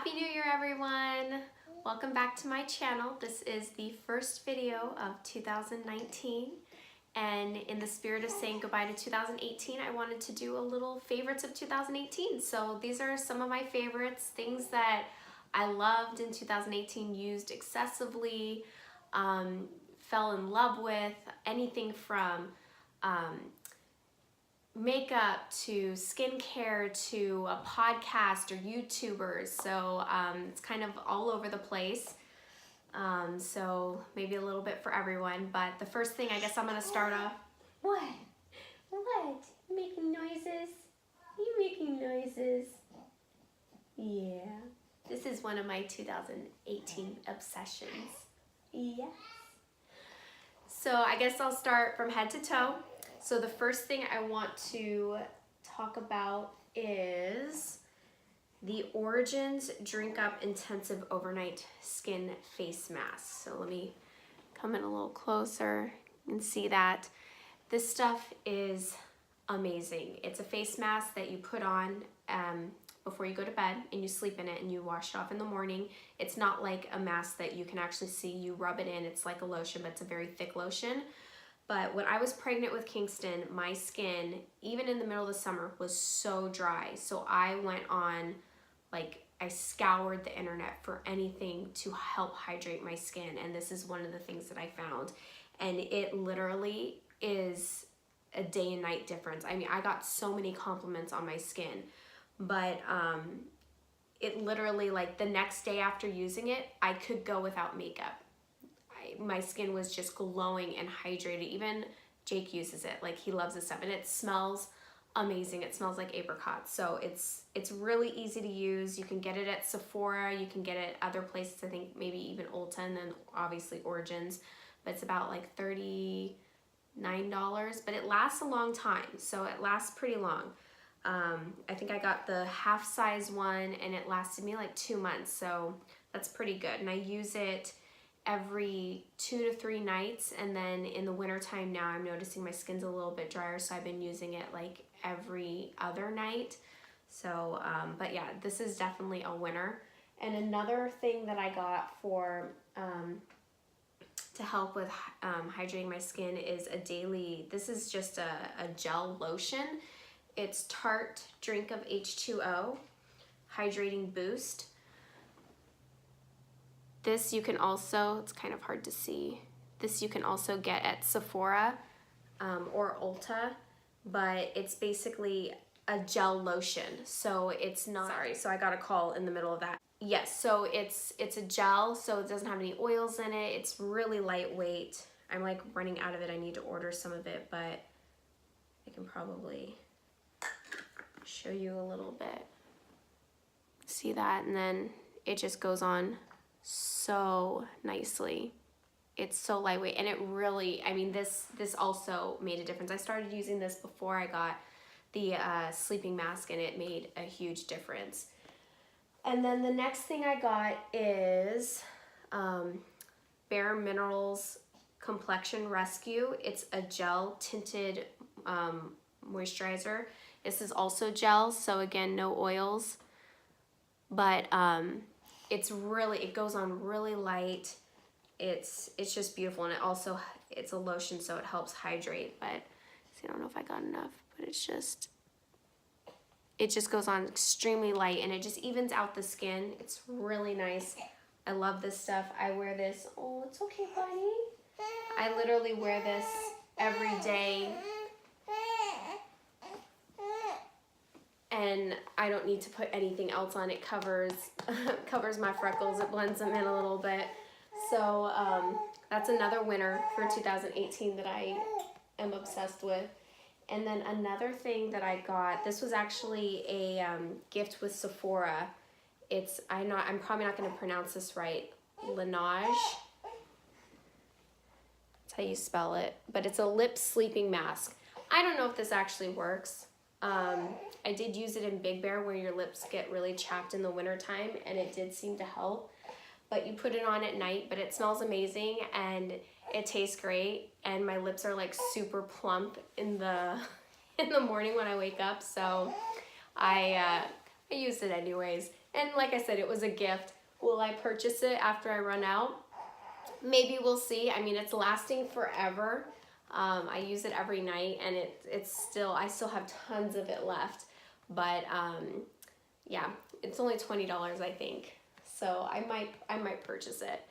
Happy New Year, everyone! Welcome back to my channel. This is the first video of 2019, and in the spirit of saying goodbye to 2018, I wanted to do a little favorites of 2018. So these are some of my favorites, things that I loved in 2018, used excessively, fell in love with, anything from makeup to skincare to a podcast or YouTubers. So it's kind of all over the place. So maybe a little bit for everyone. But the first thing, I guess I'm gonna start off. What? What? You making noises? You making noises? Yeah. This is one of my 2018 obsessions. Yes. So I guess I'll start from head to toe. So the first thing I want to talk about is the Origins Drink Up Intensive Overnight Skin Face Mask. So let me come in a little closer and see that. This stuff is amazing. It's a face mask that you put on before you go to bed, and you sleep in it and you wash it off in the morning. It's not like a mask that you can actually see. You rub it in. It's like a lotion, but it's a very thick lotion. But when I was pregnant with Kingston, my skin, even in the middle of the summer, was so dry. So I went on, I scoured the internet for anything to help hydrate my skin. And this is one of the things that I found. And it literally is a day and night difference. I mean, I got so many compliments on my skin. But it literally, the next day after using it, I could go without makeup. My skin was just glowing and hydrated. Even Jake uses it. He loves this stuff, and it smells amazing. It smells like apricots. So it's really easy to use. You can get it at Sephora. You can get it other places. I think maybe even Ulta, and then obviously Origins. But it's about $39. But it lasts a long time. So it lasts pretty long. I think I got the half size one, and it lasted me 2 months. So that's pretty good. And I use it every 2 to 3 nights, and then in the winter time now I'm noticing my skin's a little bit drier, so I've been using it every other night. So but yeah, this is definitely a winner. And another thing that I got for to help with hydrating my skin is a daily, this is just a gel lotion. It's Tarte Drink of H2O Hydrating Boost. This you can also, it's kind of hard to see, this you can also get at Sephora or Ulta, but it's basically a gel lotion. So it's not, sorry, so I got a call in the middle of that. Yes, so it's a gel, so it doesn't have any oils in it. It's really lightweight. I'm running out of it. I need to order some of it, but I can probably show you a little bit. See that? And then it just goes on so nicely. It's so lightweight, and it really, I mean, this also made a difference. I started using this before I got the sleeping mask, and it made a huge difference. And then the next thing I got is Bare Minerals Complexion Rescue. It's a gel tinted moisturizer. This is also gel, so again, no oils, but it's really, it goes on really light. It's just beautiful, and it's a lotion, so it helps hydrate. But see, I don't know if I got enough, but it just goes on extremely light, and it just evens out the skin. It's really nice. I love this stuff. I wear this. Oh, it's okay, buddy. I literally wear this every day, and I don't need to put anything else on. It covers my freckles. It blends them in a little bit. So that's another winner for 2018 that I am obsessed with. And then another thing that I got, this was actually a gift with Sephora. I'm probably not going to pronounce this right. Laneige. That's how you spell it. But it's a lip sleeping mask. I don't know if this actually works. I did use it in Big Bear, where your lips get really chapped in the wintertime, and it did seem to help. But you put it on at night, but it smells amazing, and it tastes great, and my lips are super plump in the morning when I wake up. So I use it anyways, And like I said, it was a gift. Will I purchase it after I run out? Maybe, we'll see. I mean, it's lasting forever. I use it every night, and I still have tons of it left. But yeah, it's only $20, I think. So I might purchase it.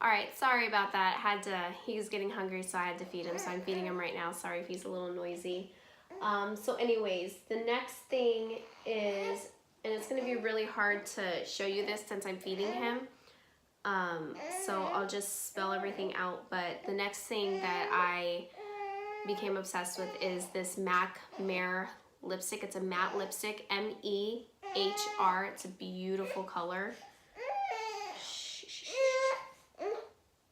All right, sorry about that. He was getting hungry, so I had to feed him. So I'm feeding him right now. Sorry if he's a little noisy. So anyways, the next thing is, and it's gonna be really hard to show you this since I'm feeding him. So I'll just spell everything out. But the next thing that I became obsessed with is this MAC Mehr lipstick. It's a matte lipstick, M-E-H-R. It's a beautiful color.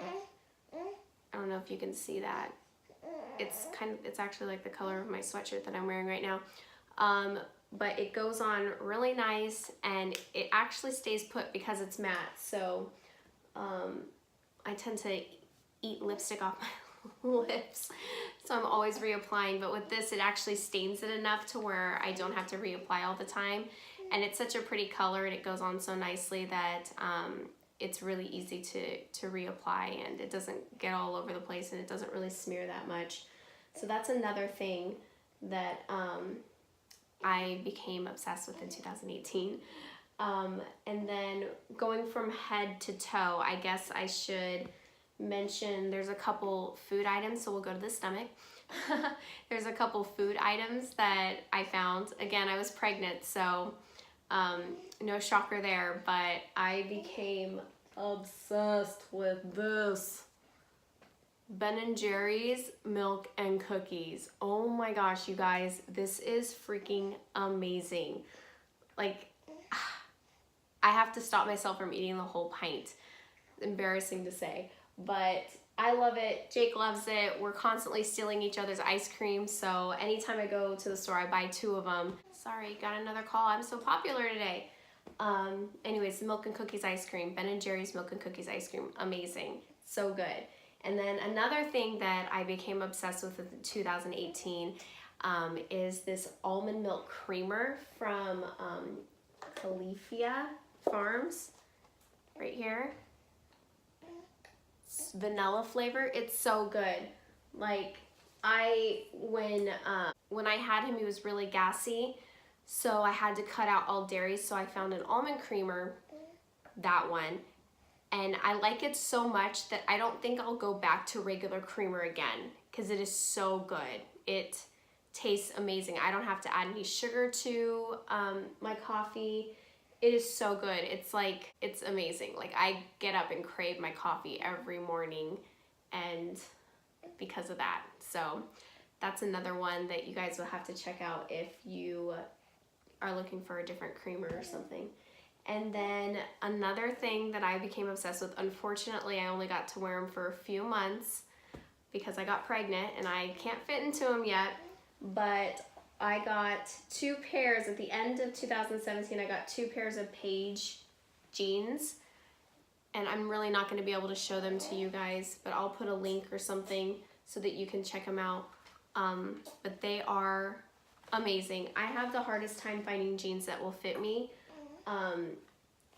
I don't know if you can see that. It's actually like the color of my sweatshirt that I'm wearing right now. But it goes on really nice, and it actually stays put because it's matte. So I tend to eat lipstick off my lips, so I'm always reapplying. But with this, it actually stains it enough to where I don't have to reapply all the time. And it's such a pretty color, and it goes on so nicely that it's really easy to reapply, and it doesn't get all over the place, and it doesn't really smear that much. So that's another thing that I became obsessed with in 2018. And then going from head to toe, I guess I should mention there's a couple food items, so we'll go to the stomach. There's a couple food items that I found. Again, I was pregnant, so no shocker there, but I became obsessed with this. Ben & Jerry's milk and cookies. Oh my gosh, you guys, this is freaking amazing. Like, I have to stop myself from eating the whole pint. Embarrassing to say, but I love it. Jake loves it. We're constantly stealing each other's ice cream, so anytime I go to the store, I buy 2 of them. Sorry, got another call. I'm so popular today. Anyways, milk and cookies ice cream. Ben & Jerry's milk and cookies ice cream. Amazing. So good. And then another thing that I became obsessed with in 2018 is this almond milk creamer from CALIFIA Farms, right here. It's vanilla flavor. It's so good. Like, when I had him, he was really gassy, so I had to cut out all dairy, so I found an almond creamer, that one, and I like it so much that I don't think I'll go back to regular creamer again, because it is so good. It tastes amazing. I don't have to add any sugar to my coffee. It is so good. It's amazing. Like, I get up and crave my coffee every morning, and because of that. So that's another one that you guys will have to check out if you are looking for a different creamer or something. And then another thing that I became obsessed with, unfortunately, I only got to wear them for a few months because I got pregnant and I can't fit into them yet, but I got 2 pairs at the end of 2017. I got 2 pairs of Paige jeans, and I'm really not going to be able to show them to you guys, but I'll put a link or something so that you can check them out. But they are amazing. I have the hardest time finding jeans that will fit me.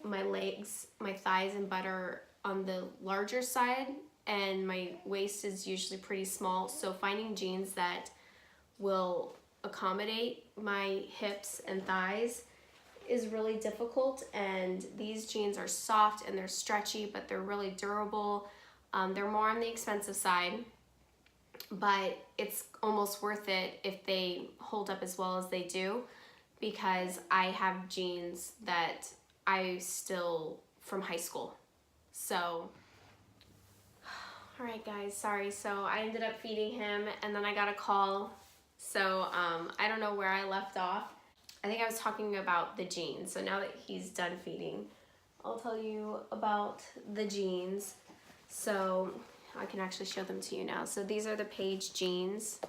My legs, my thighs and butt are on the larger side, and my waist is usually pretty small, so finding jeans that will accommodate my hips and thighs is really difficult. And these jeans are soft and they're stretchy, but they're really durable. They're more on the expensive side, but it's almost worth it if they hold up as well as they do, because I have jeans that I still from high school. So, all right guys, sorry. So I ended up feeding him, and then I got a call. So I don't know where I left off. I think I was talking about the jeans. So now that he's done feeding, I'll tell you about the jeans. So I can actually show them to you now. So these are the Paige jeans.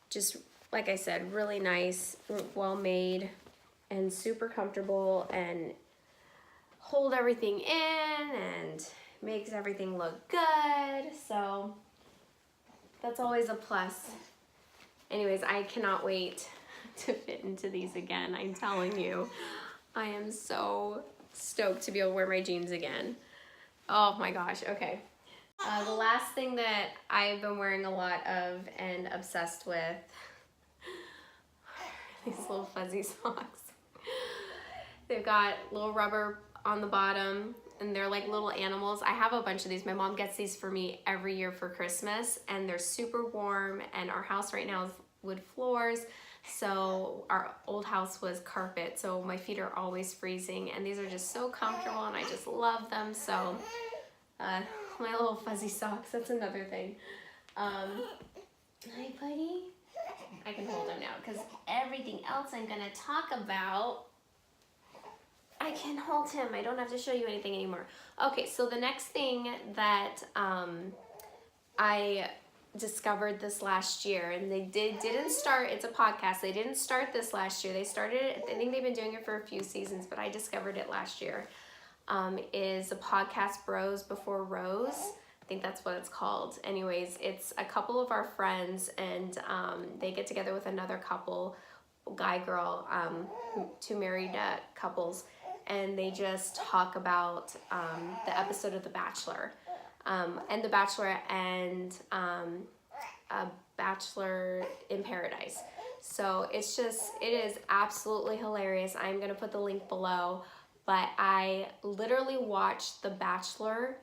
Just like I said, really nice, well made, and super comfortable, and hold everything in and makes everything look good. So that's always a plus. Anyways, I cannot wait to fit into these again. I'm telling you, I am so stoked to be able to wear my jeans again. Oh my gosh, okay. The last thing that I've been wearing a lot of and obsessed with, these little fuzzy socks. They've got little rubber on the bottom and they're like little animals. I have a bunch of these. My mom gets these for me every year for Christmas, and they're super warm, and our house right now is wood floors. So our old house was carpet, so my feet are always freezing, and these are just so comfortable and I just love them. So my little fuzzy socks, that's another thing. Hi buddy. I can hold him now because everything else I'm gonna talk about, I can hold him. I don't have to show you anything anymore. Okay, so the next thing that I discovered this last year, and they didn't start, it's a podcast, they didn't start this last year, they started it, I think they've been doing it for a few seasons, but I discovered it last year, is a podcast, Bros Before Rose. I think that's what it's called. Anyways, it's a couple of our friends, and they get together with another couple, guy, girl, two married couples, and they just talk about the episode of The Bachelor, and The Bachelor, and a Bachelor in Paradise. So it is absolutely hilarious. I'm gonna put the link below, but I literally watched The Bachelor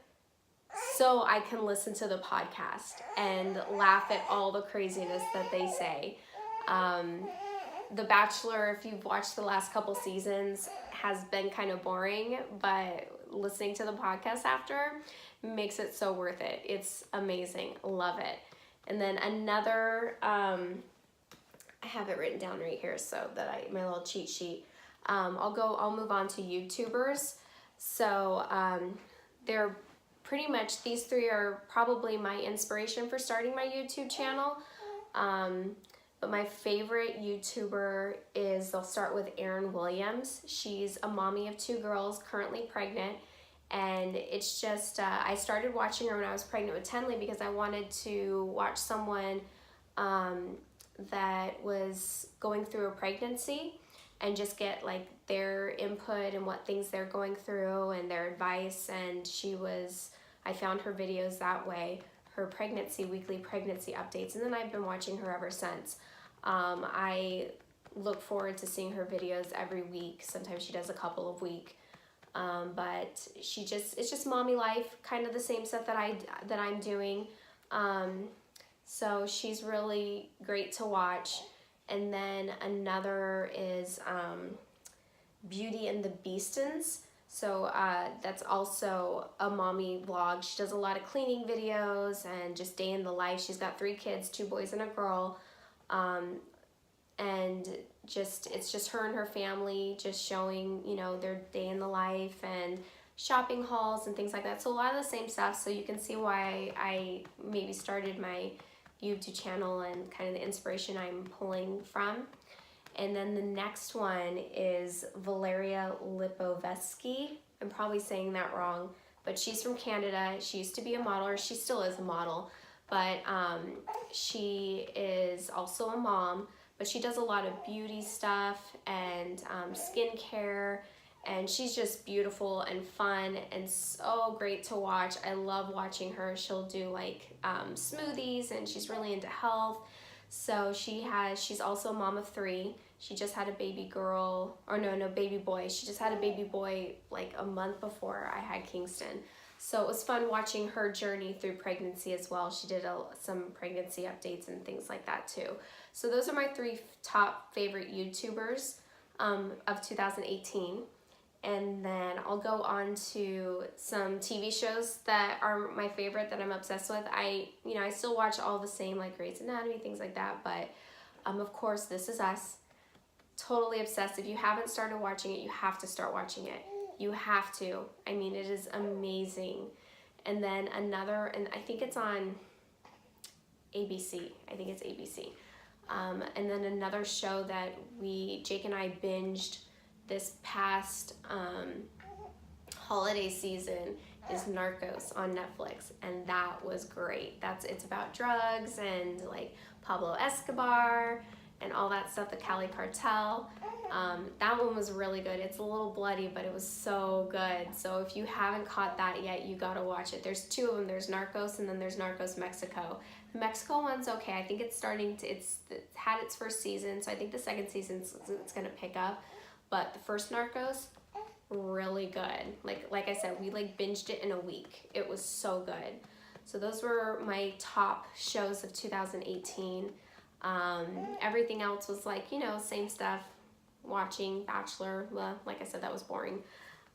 so I can listen to the podcast and laugh at all the craziness that they say. The Bachelor, if you've watched the last couple seasons, has been kind of boring, but listening to the podcast after makes it so worth it. It's amazing. Love it. And then another, I have it written down right here so that my little cheat sheet. I'll move on to YouTubers. So they're pretty much, these three are probably my inspiration for starting my YouTube channel. But my favorite YouTuber is, they'll start with Erin Williams. She's a mommy of 2 girls, currently pregnant. And it's just, I started watching her when I was pregnant with Tenley because I wanted to watch someone that was going through a pregnancy and just get like their input and what things they're going through and their advice. And I found her videos that way, her weekly pregnancy updates, and then I've been watching her ever since. I look forward to seeing her videos every week. Sometimes she does a couple a week. But it's just mommy life, kind of the same stuff that I'm doing. So she's really great to watch. And then another is Beauty and the Beastons. So that's also a mommy vlog. She does a lot of cleaning videos and just day in the life. She's got 3 kids, 2 boys and a girl. And it's just her and her family just showing, their day in the life and shopping hauls and things like that. So a lot of the same stuff. So you can see why I maybe started my YouTube channel and kind of the inspiration I'm pulling from. And then the next one is Valeria Lipovetsky. I'm probably saying that wrong, but she's from Canada. She used to be a model, or she still is a model, but she is also a mom, but she does a lot of beauty stuff and skincare, and she's just beautiful and fun and so great to watch. I love watching her. She'll do like smoothies, and she's really into health. So she's also a mom of 3. She just had a baby girl, or no, baby boy. She just had a baby boy like a month before I had Kingston. So it was fun watching her journey through pregnancy as well. She did some pregnancy updates and things like that too. So those are my 3 top favorite YouTubers of 2018. And then I'll go on to some TV shows that are my favorite, that I'm obsessed with. I still watch all the same, like Grey's Anatomy, things like that. But of course, This Is Us. Totally obsessed. If you haven't started watching it, you have to start watching it. You have to. I mean, it is amazing. And then another, and I think it's on ABC. I think it's ABC. And then another show that Jake and I binged this past holiday season is Narcos on Netflix, and that was great. It's about drugs and like Pablo Escobar and all that stuff, the Cali Cartel. That one was really good. It's a little bloody, but it was so good. So if you haven't caught that yet, you gotta watch it. There's two of them. There's Narcos and then there's Narcos Mexico. The Mexico one's okay. I think it's had its first season, so I think the second season it's gonna pick up. But the first Narcos, really good. Like I said, we like binged it in a week. It was so good. So those were my top shows of 2018. Everything else was like, you know, same stuff. Watching Bachelor, like I said, that was boring.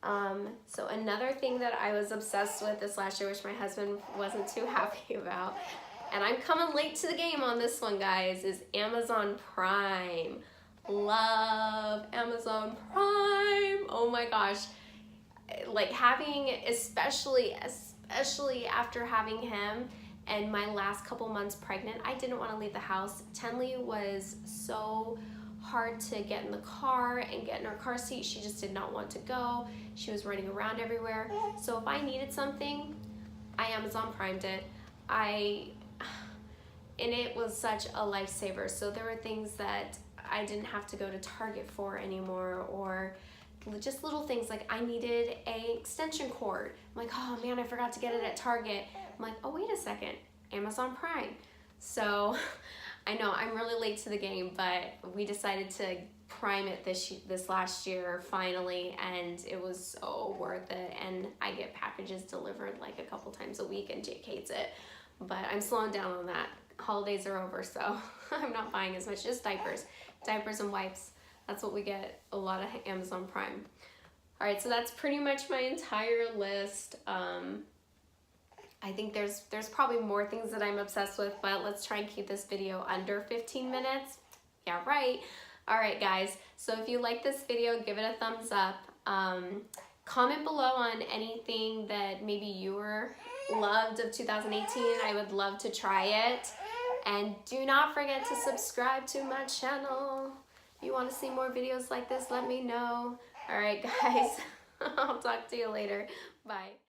So another thing that I was obsessed with this last year, which my husband wasn't too happy about, and I'm coming late to the game on this one, guys, is Amazon Prime. Love Amazon Prime. Oh my gosh. Like having, especially after having him and my last couple months pregnant, I didn't want to leave the house. Tenley was so hard to get in the car and get in her car seat. She just did not want to go. She was running around everywhere. So if I needed something, I Amazon Primed it. And it was such a lifesaver. So there were things that I didn't have to go to Target for anymore, or just little things like I needed an extension cord. I'm like, oh man, I forgot to get it at Target. I'm like, oh, wait a second, Amazon Prime. So I know I'm really late to the game, but we decided to prime it this last year finally, and it was so worth it. And I get packages delivered like a couple times a week, and Jake hates it, but I'm slowing down on that. Holidays are over, so I'm not buying as much. Just diapers and wipes. That's what we get, a lot of Amazon Prime. All right, so that's pretty much my entire list. I think there's probably more things that I'm obsessed with, but let's try and keep this video under 15 minutes. Yeah, right. All right, guys. So if you like this video, give it a thumbs up. Comment below on anything that maybe you loved of 2018. I would love to try it. And do not forget to subscribe to my channel. If you want to see more videos like this, let me know. All right, guys. I'll talk to you later. Bye.